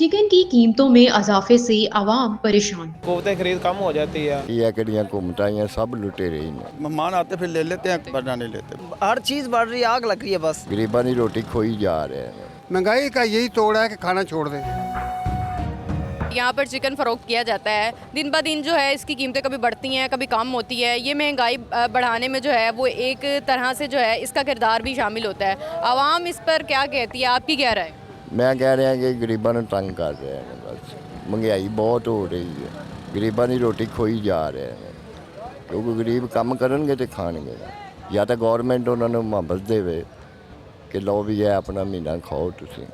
Chicken की कीमतों में इजाफे से आवाम परेशान। कोफ्ते खरीद कम हो जाती है। ये कड़ियाँ घूमटाइयाँ सब लुटेरे ही ने। मेहमान आते फिर ले लेते हैं वरना नहीं लेते। हर चीज़ बढ़ रही है, आग लग रही है बस। गरीबां की रोटी खोई जा रहे हैं। महंगाई का यही तोड़ है कि खाना छोड़ दें। यहाँ पर चिकन फ़रोख्त किया जाता है, दिन ब दिन जो है इसकी कीमतें कभी बढ़ती हैं कभी कम होती है। ये महंगाई बढ़ाने में जो है वो एक तरह से जो है इसका किरदार भी शामिल होता है। आवाम इस पर क्या कहती है, आपकी क्या राय? मैं कह रहा कि गरीबां नूं तंग कर रहे हैं बस। महंगाई बहुत हो रही है, गरीबां की रोटी खोई जा रहे हैं क्योंकि गरीब काम करनगे तो खाणगे। या तो गौरमेंट उन्होंने मुहब्बत देवे कि लो भी है अपना महीना खाओ तुसीं।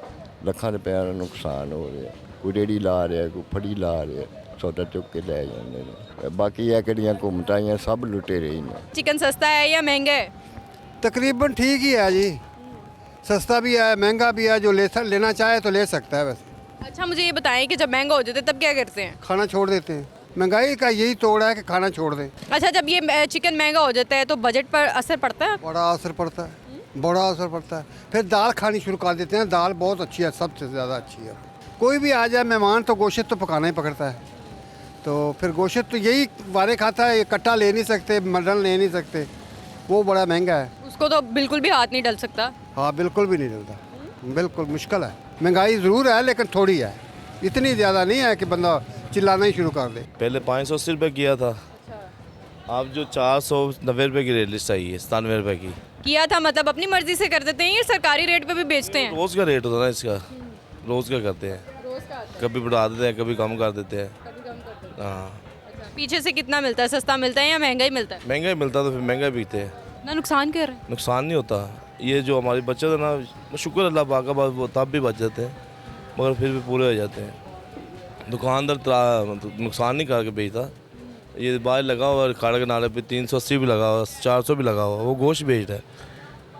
ਲੱਖਾਂ रुपया का नुकसान हो रहा है, कोई रेड़ी ला रहा है, कोई फड़ी ला रहा है, सौदा चुक के ले जाते हैं। बाकी ये कड़ियाँ घूमटाइयाँ सब लुटेरे ही ने। चिकन सस्ता है या महंगा है? तकरीबन ठीक ही है जी, सस्ता भी है महंगा भी है। जो लेना चाहे तो ले सकता है। बस अच्छा, मुझे ये बताएं कि जब महंगा हो जाता है तब क्या करते हैं? खाना छोड़ देते हैं। महंगाई का यही तोड़ है कि खाना छोड़ दें। अच्छा, जब ये चिकन महंगा हो जाता है तो बजट पर असर पड़ता है? बड़ा असर पड़ता है, बड़ा असर पड़ता है। फिर दाल खानी शुरू कर देते हैं। दाल बहुत अच्छी है, सबसे ज़्यादा अच्छी है। कोई भी आ जाए मेहमान तो गोश्त तो पकाना ही पकड़ता है। तो फिर गोश्त तो यही वारे खाता है, कट्टा ले नहीं सकते, मटन ले नहीं सकते, वो बड़ा महंगा है। उसको तो बिल्कुल भी हाथ नहीं डल सकता। हाँ, बिल्कुल भी नहीं डलता, बिल्कुल मुश्किल है। महंगाई ज़रूर है लेकिन थोड़ी है, इतनी ज़्यादा नहीं है कि बंदा चिल्लाना ही शुरू कर दे। पहले 580 रुपये किया था, अब जो 490 रुपये की रेट लिस्ट आई है, 97 रुपये की किया था मतलब अपनी मर्जी से कर देते हैं या सरकारी रेट पे भी बेचते हैं? रोज़ का रेट होता है ना इसका, रोज़ का करते हैं। कभी बढ़ा देते हैं, कभी कम कर देते हैं। हाँ, पीछे से कितना मिलता है? सस्ता मिलता है या महंगा ही मिलता है? महंगा ही मिलता तो फिर महंगा बिकते हैं ना, नुकसान कर रहे हैं। नुकसान नहीं होता। ये जो हमारी बचत है ना, शुक्र अल्लाह पाक का, वो तब भी बच जाते हैं मगर फिर भी पूरे हो जाते हैं। दुकानदार मतलब नुकसान नहीं करके बेचता। ये बाहर लगा हुआ खाड़ के नाले पे 380 भी लगा हुआ, 400 भी लगा हुआ, वो गोश्त बेच रहा है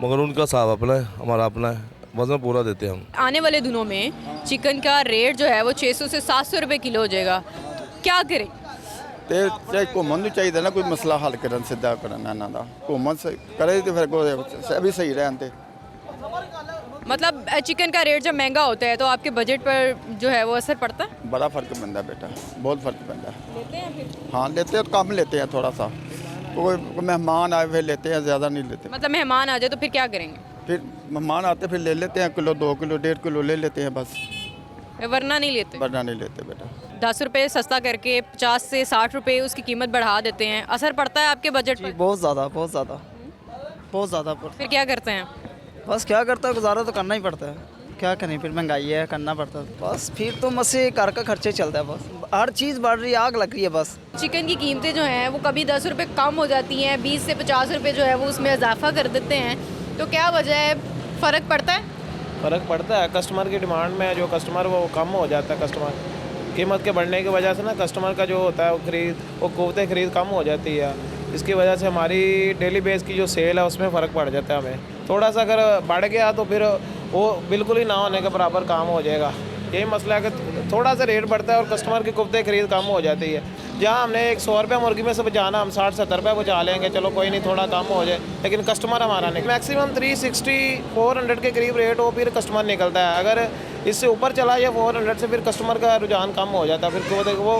मगर उनका साहब अपना है, हमारा अपना है, वजन पूरा देते हैं हम। आने वाले दिनों में चिकन का रेट जो है वो 600 से 700 रुपये किलो हो जाएगा, तो क्या करें? ਤੇ ਚਾਹੇ ਘੁੰਮਣ ਨੂੰ ਚਾਹੀਦਾ ਨਾ ਕੋਈ ਮਸਲਾ ਹੱਲ ਕਰਨ ਸਿੱਧਾ ਕਰਨ ਇਹਨਾਂ ਦਾ। ਘੁੰਮਣ ਕਰੇ ਤੇ ਫਿਰ ਵੀ ਸਹੀ ਰਹਿਣ ਤੇ। मतलब चिकन का रेट जब महंगा होता है तो आपके बजट पर जो है वो असर पड़ता है? बड़ा फ़र्क पैंदा बेटा, बहुत फ़र्क पैंदा। लेते हैं फिर? हाँ लेते हैं तो कम लेते हैं थोड़ा सा। कोई मेहमान आए फिर लेते हैं, ज़्यादा नहीं लेते। मतलब मेहमान आ जाए तो फिर क्या करेंगे? फिर मेहमान आते फिर ले लेते हैं, किलो 2 किलो 1.5 किलो ले लेते हैं बस, वरना नहीं लेते? वरना नहीं लेते बेटा। 10 रुपये सस्ता करके 50 से 60 रुपये उसकी कीमत बढ़ा देते हैं, असर पड़ता है आपके बजट पर? बहुत ज़्यादा, बहुत ज़्यादा, बहुत ज़्यादा। फिर क्या करते हैं? बस क्या करता है, गुजारा तो करना ही पड़ता है। क्या करें, फिर महंगाई है, करना पड़ता है। बस फिर तो मसे घर का खर्चे चलता है। बस हर चीज़ बढ़ रही है, आग लग रही है बस। चिकन की कीमतें जो हैं वो कभी 10 रुपये कम हो जाती हैं, 20 से 50 रुपये जो है वो उसमें इजाफा कर देते हैं, तो क्या वजह है? फ़र्क पड़ता है? फ़र्क पड़ता है कस्टमर की डिमांड में। जो कस्टमर वो कम हो जाता है, कस्टमर कीमत के बढ़ने की वजह से ना कस्टमर का जो होता है वो कोफ्ते खरीद कम हो जाती है। इसकी वजह से हमारी डेली बेस की जो सेल है उसमें फ़र्क पड़ जाता है हमें। थोड़ा सा अगर बढ़ गया तो फिर वो बिल्कुल ही ना होने के बराबर काम हो जाएगा। यही मसला है कि थोड़ा सा रेट बढ़ता है और कस्टमर की कोफ्ते खरीद कम हो जाती है। जहाँ हमने 100 रुपये मुर्गी में से बचाना, हम 60-70 रुपये बचा लेंगे, चलो कोई नहीं थोड़ा कम हो जाए, लेकिन कस्टमर हमारा नहीं। मैक्सिमम 360-400 के करीब रेट हो फिर कस्टमर निकलता है। अगर इससे ऊपर चला जाए 400 से फिर कस्टमर का रुझान कम हो जाता है। फिर वो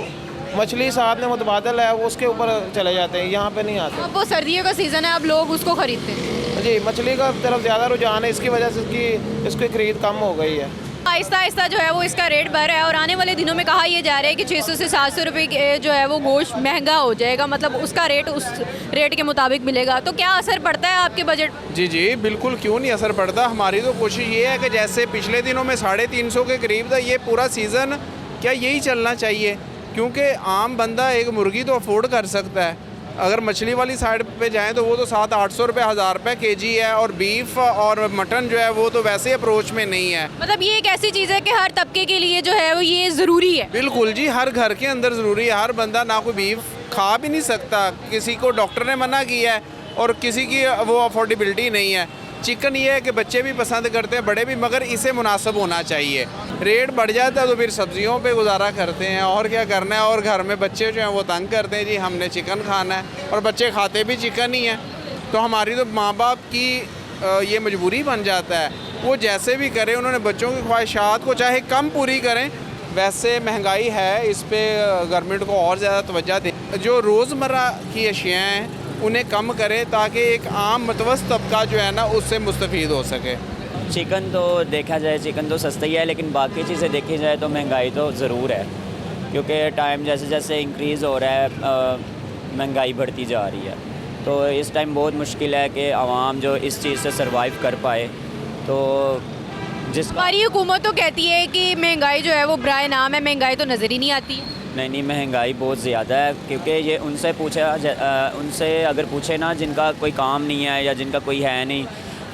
मछली साथ में मुतबादल है, वो उसके ऊपर चले जाते हैं, यहाँ पे नहीं आते। अब वो सर्दियों का सीज़न है, अब लोग उसको खरीदते हैं। जी, मछली का तरफ ज़्यादा रुझान है, इसकी वजह से इसकी खरीद कम हो गई है। आहिस्ता आहिस्ता जो है वो इसका रेट बढ़ रहा है और आने वाले दिनों में कहा यह जा रहा है कि 600 से 700 रुपये जो है वो गोश्त महंगा हो जाएगा, मतलब उसका रेट उस रेट के मुताबिक मिलेगा। तो क्या असर पड़ता है आपके बजट? जी जी बिल्कुल, क्यों नहीं असर पड़ता। हमारी तो कोशिश ये है कि जैसे पिछले दिनों में 350 के करीब था, ये पूरा सीज़न क्या यही चलना चाहिए, क्योंकि आम बंदा एक मुर्गी तो अफोर्ड कर सकता है। अगर मछली वाली साइड पे जाएं तो वो तो 700-800 रुपये 1000 रुपये केजी है, और बीफ और मटन जो है वो तो वैसे अप्रोच में नहीं है। मतलब ये एक ऐसी चीज़ है कि हर तबके के लिए जो है वो ये ज़रूरी है। बिल्कुल जी, हर घर के अंदर ज़रूरी है। हर बंदा ना कोई बीफ खा भी नहीं सकता, किसी को डॉक्टर ने मना किया है और किसी की वो अफोर्डेबिलिटी नहीं है। चिकन ये है कि बच्चे भी पसंद करते हैं, बड़े भी, मगर इसे मुनासिब होना चाहिए। रेट बढ़ जाता है तो फिर सब्जियों पे गुजारा करते हैं, और क्या करना है। और घर में बच्चे जो हैं वो तंग करते हैं, जी हमने चिकन खाना है, और बच्चे खाते भी चिकन ही हैं। तो हमारी तो माँ बाप की ये मजबूरी बन जाता है, वो जैसे भी करें, उन्होंने बच्चों की ख्वाहिशात को चाहे कम पूरी करें वैसे महंगाई है, इस पे गवर्नमेंट को और ज़्यादा तवज्जो दे, जो रोज़मर्रा की अशियाँ हैं उन्हें कम करे ताकि एक आम मतवस्त तबका जो है ना उससे मुस्तफ़ीद हो सके। चिकन तो देखा जाए चिकन तो सस्ता ही है, लेकिन बाकी चीज़ें देखी जाए तो महंगाई तो ज़रूर है, क्योंकि टाइम जैसे जैसे इंक्रीज़ हो रहा है महंगाई बढ़ती जा रही है। तो इस टाइम बहुत मुश्किल है कि आवाम जो इस चीज़ से सरवाइव कर पाए। तो हमारी हुकूमत तो कहती है कि महंगाई जो है वो बराए नाम है, महंगाई तो नज़र ही नहीं आती है। नहीं, महंगाई बहुत ज़्यादा है, क्योंकि ये उनसे उनसे अगर पूछे ना जिनका कोई काम नहीं है या जिनका कोई है नहीं,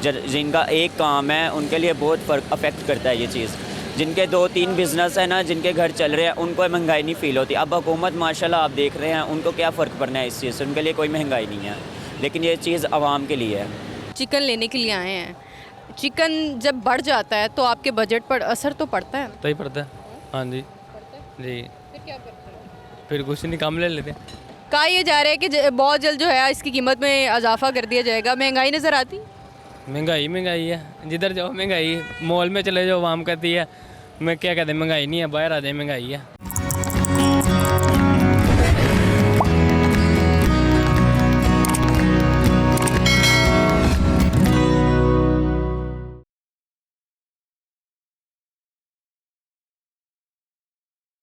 जिनका एक काम है, उनके लिए बहुत फ़र्क अफेक्ट करता है ये चीज़। जिनके 2-3 बिज़नेस है ना, जिनके घर चल रहे हैं, उनको महंगाई नहीं फ़ील होती। अब हुकूमत माशाल्लाह आप देख रहे हैं, उनको क्या फ़र्क पड़ना है इस चीज़ से, उनके लिए कोई महंगाई नहीं है, लेकिन ये चीज़ आवाम के लिए है। चिकन लेने के लिए आए हैं, चिकन जब बढ़ जाता है तो आपके बजट पर असर तो पड़ता है। तो ही पड़ता है, हाँ जी जी। फिर क्या करते हैं? फिर कुछ नहीं, काम ले लेते हैं। कहा यह जा रहा है कि बहुत जल्द जो है इसकी कीमत में इजाफा कर दिया जाएगा। महंगाई नज़र आती? महंगाई है, जिधर जाओ महंगाई, मॉल में चले जाओ आवाम कहती है मैं क्या कहते हैं महंगाई नहीं है, बाहर आ जाए महंगाई है।